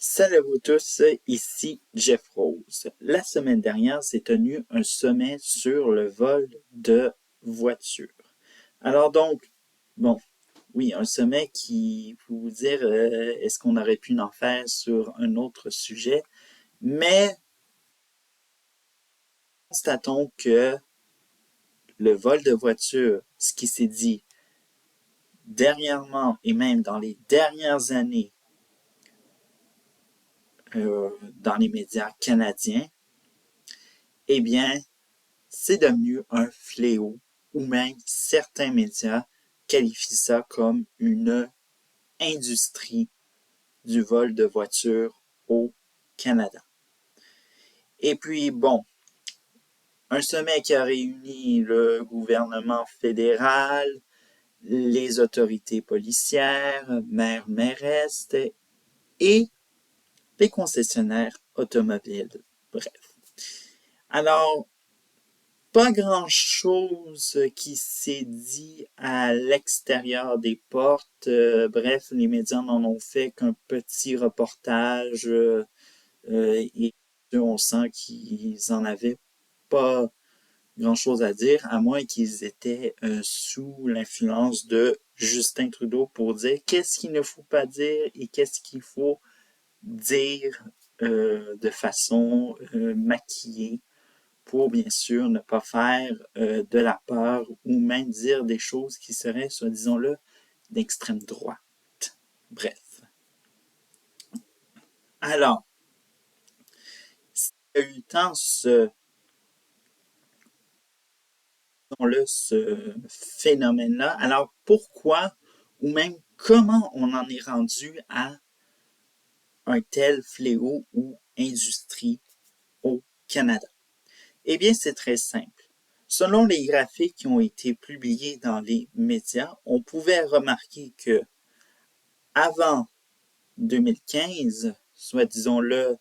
Salut à vous tous, ici Jeff Rose. La semaine dernière s'est tenu un sommet sur le vol de voitures. Alors donc, bon, oui, un sommet qui, pour vous dire, est-ce qu'on aurait pu en faire sur un autre sujet, mais constatons que le vol de voitures, ce qui s'est dit dernièrement et même dans les dernières années dans les médias canadiens, eh bien, c'est devenu un fléau, ou même certains médias qualifient ça comme une industrie du vol de voitures au Canada. Et puis, bon, un sommet qui a réuni le gouvernement fédéral, les autorités policières, maires, mairesses et les concessionnaires automobiles. Bref. Alors, pas grand-chose qui s'est dit à l'extérieur des portes. Bref, les médias n'en ont fait qu'un petit reportage et on sent qu'ils en avaient pas grand-chose à dire, à moins qu'ils étaient sous l'influence de Justin Trudeau pour dire qu'est-ce qu'il ne faut pas dire et qu'est-ce qu'il faut dire de façon maquillée pour bien sûr ne pas faire de la peur ou même dire des choses qui seraient, disons-le, d'extrême droite. Bref. Alors, s'il y a eu tant ce phénomène-là, alors pourquoi ou même comment on en est rendu à un tel fléau ou industrie au Canada? Eh bien, c'est très simple. Selon les graphiques qui ont été publiés dans les médias, on pouvait remarquer que avant 2015, soit disons-le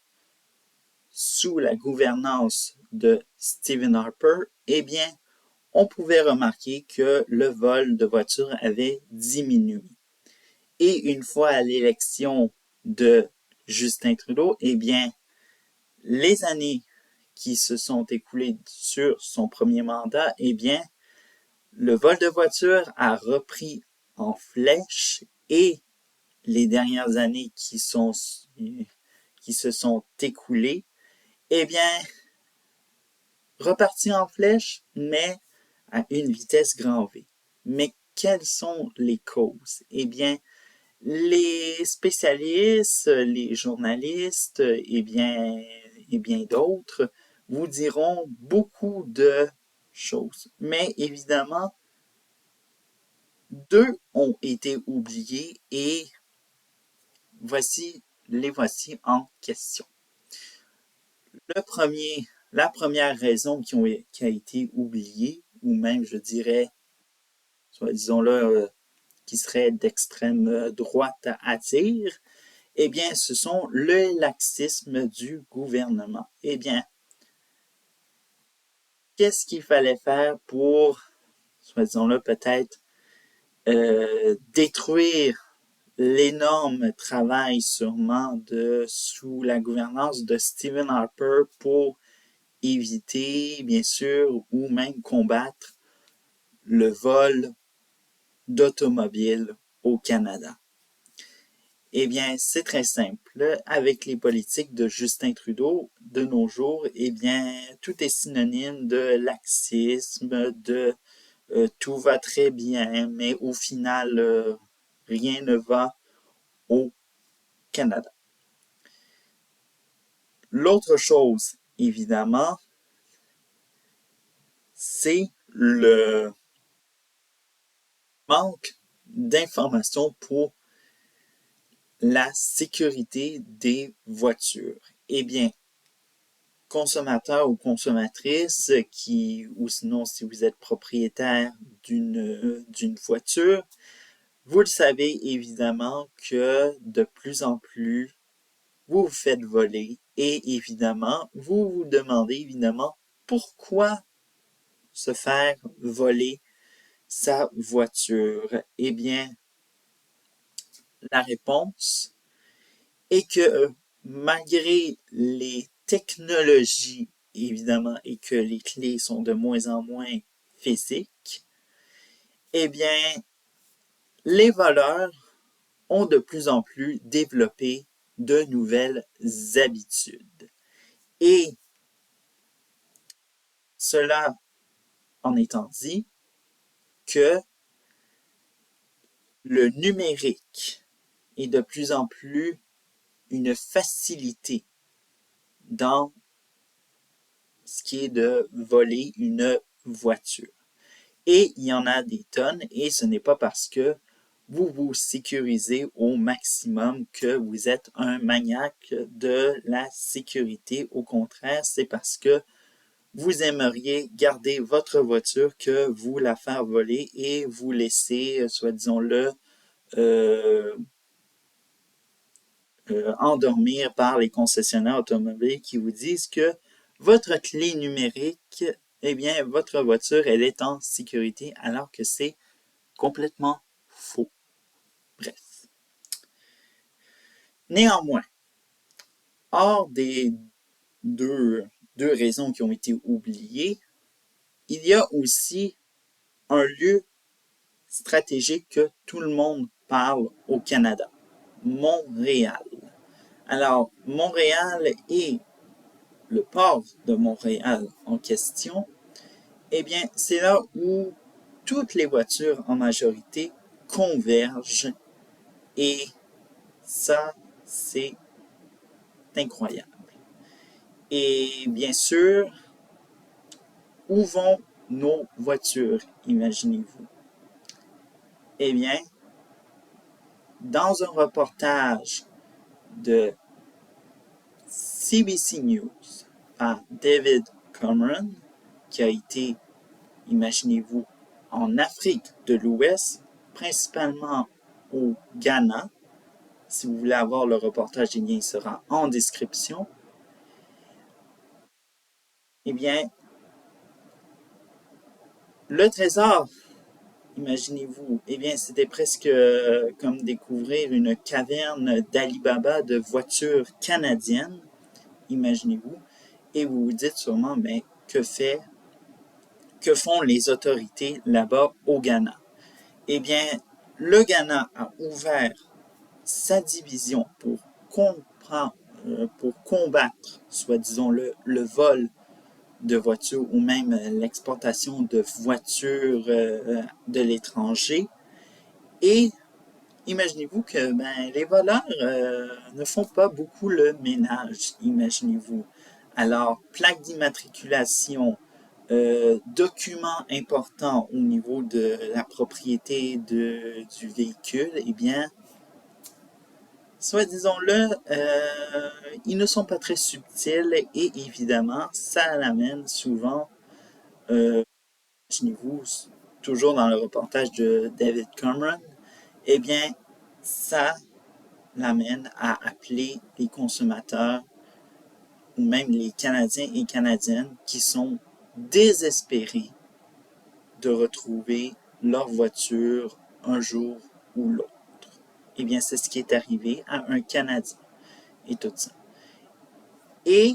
sous la gouvernance de Stephen Harper, eh bien, on pouvait remarquer que le vol de voitures avait diminué. Et une fois à l'élection de Justin Trudeau, eh bien, les années qui se sont écoulées sur son premier mandat, eh bien, le vol de voitures a repris en flèche et les dernières années qui se sont écoulées, eh bien, reparti en flèche, mais à une vitesse grand V. Mais quelles sont les causes? Eh bien, les spécialistes, les journalistes et bien d'autres vous diront beaucoup de choses. Mais évidemment, deux ont été oubliés et les voici en question. La première raison qui a été oubliée, ou même je dirais, soit disons-le, qui serait d'extrême droite à dire, eh bien, ce sont le laxisme du gouvernement. Eh bien, qu'est-ce qu'il fallait faire pour, soit disons-le, peut-être détruire l'énorme travail sûrement sous la gouvernance de Stephen Harper pour éviter, bien sûr, ou même combattre le vol d'automobiles au Canada? Eh bien, c'est très simple. Avec les politiques de Justin Trudeau de nos jours, eh bien, tout est synonyme de laxisme, de tout va très bien, mais au final, rien ne va au Canada. L'autre chose, évidemment, c'est le manque d'informations pour la sécurité des voitures. Eh bien, consommateurs ou consommatrices ou sinon si vous êtes propriétaire d'une voiture, vous le savez évidemment que de plus en plus, vous vous faites voler et évidemment, vous vous demandez évidemment pourquoi se faire voler sa voiture. Eh bien, la réponse est que malgré les technologies, évidemment, et que les clés sont de moins en moins physiques, eh bien, les voleurs ont de plus en plus développé de nouvelles habitudes. Et cela en étant dit que le numérique est de plus en plus une facilité dans ce qui est de voler une voiture. Et il y en a des tonnes, et ce n'est pas parce que vous vous sécurisez au maximum que vous êtes un maniaque de la sécurité. Au contraire, c'est parce que vous aimeriez garder votre voiture que vous la faire voler et vous laisser, soit disons-le, euh, endormir par les concessionnaires automobiles qui vous disent que votre clé numérique, eh bien, votre voiture, elle est en sécurité alors que c'est complètement faux. Bref. Néanmoins, hors des deux, deux raisons qui ont été oubliées, il y a aussi un lieu stratégique que tout le monde parle au Canada, Montréal. Alors, Montréal et le port de Montréal en question, eh bien, c'est là où toutes les voitures en majorité convergent et ça, c'est incroyable. Et bien sûr, où vont nos voitures, imaginez-vous? Eh bien, dans un reportage de CBC News par David Cameron, qui a été, imaginez-vous, en Afrique de l'Ouest, principalement au Ghana. Si vous voulez avoir le reportage, eh bien, il sera en description. Eh bien, le trésor, imaginez-vous, eh bien, c'était presque comme découvrir une caverne d'Ali Baba de voitures canadiennes, imaginez-vous, et vous vous dites sûrement, mais que font les autorités là-bas au Ghana? Eh bien, le Ghana a ouvert sa division pour combattre, soit disons le vol de voitures ou même l'exportation de voitures de l'étranger. Et imaginez-vous que les voleurs ne font pas beaucoup le ménage, imaginez-vous. Alors, plaque d'immatriculation, documents importants au niveau de la propriété du véhicule, eh bien, soit disons-le, ils ne sont pas très subtils et évidemment, ça l'amène souvent, imaginez-vous, toujours dans le reportage de David Cameron, eh bien, ça l'amène à appeler les consommateurs ou même les Canadiens et Canadiennes qui sont désespérés de retrouver leur voiture un jour ou l'autre. Eh bien, c'est ce qui est arrivé à un Canadien et tout ça. Et,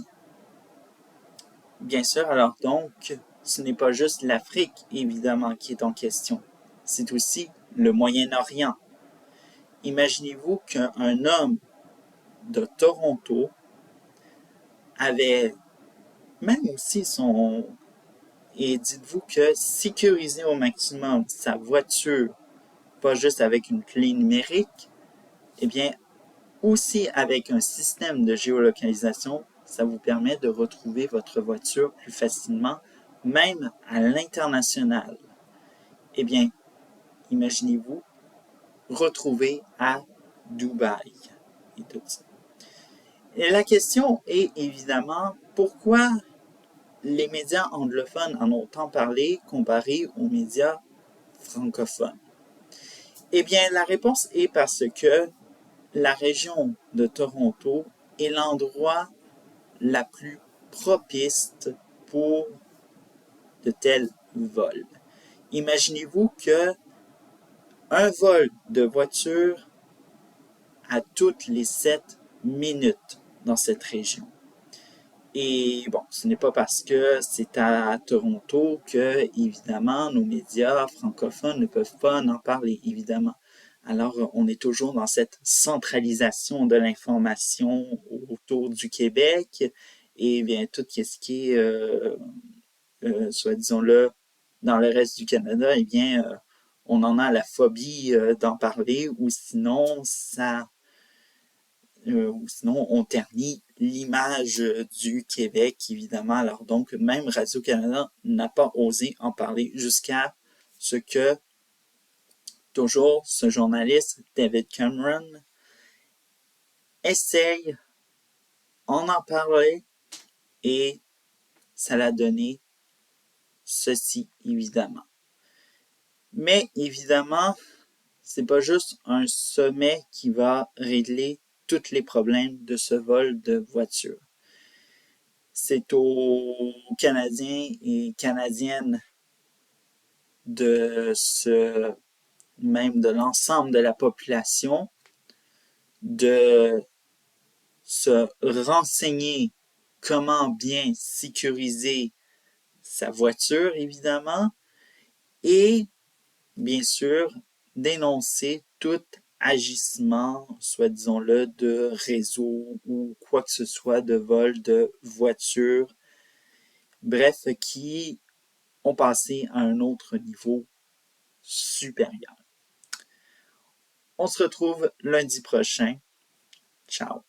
bien sûr, alors donc, ce n'est pas juste l'Afrique, évidemment, qui est en question. C'est aussi le Moyen-Orient. Imaginez-vous qu'un homme de Toronto avait même aussi son... Et dites-vous que sécuriser au maximum sa voiture, pas juste avec une clé numérique, eh bien, aussi avec un système de géolocalisation, ça vous permet de retrouver votre voiture plus facilement, même à l'international. Eh bien, imaginez-vous retrouver à Dubaï et tout ça. Et la question est évidemment pourquoi les médias anglophones en ont tant parlé comparé aux médias francophones. Eh bien, la réponse est parce que la région de Toronto est l'endroit la plus propice pour de tels vols. Imaginez-vous que un vol de voiture à toutes les 7 minutes dans cette région. Et bon, ce n'est pas parce que c'est à Toronto que, évidemment, nos médias francophones ne peuvent pas en parler, évidemment. Alors, on est toujours dans cette centralisation de l'information autour du Québec et bien tout ce qui est, soit disons-le, dans le reste du Canada, eh bien, on en a la phobie d'en parler ou sinon on ternit l'image du Québec, évidemment. Alors donc, même Radio-Canada n'a pas osé en parler jusqu'à ce que toujours ce journaliste, David Cameron, essaye en parler et ça l'a donné ceci, évidemment. Mais évidemment, c'est pas juste un sommet qui va régler tous les problèmes de ce vol de voiture. C'est aux Canadiens et Canadiennes même de l'ensemble de la population, de se renseigner comment bien sécuriser sa voiture, évidemment, et bien sûr, dénoncer tout agissement, soit disons-le, de réseau ou quoi que ce soit de vol de voiture, bref, qui ont passé à un autre niveau supérieur. On se retrouve lundi prochain. Ciao.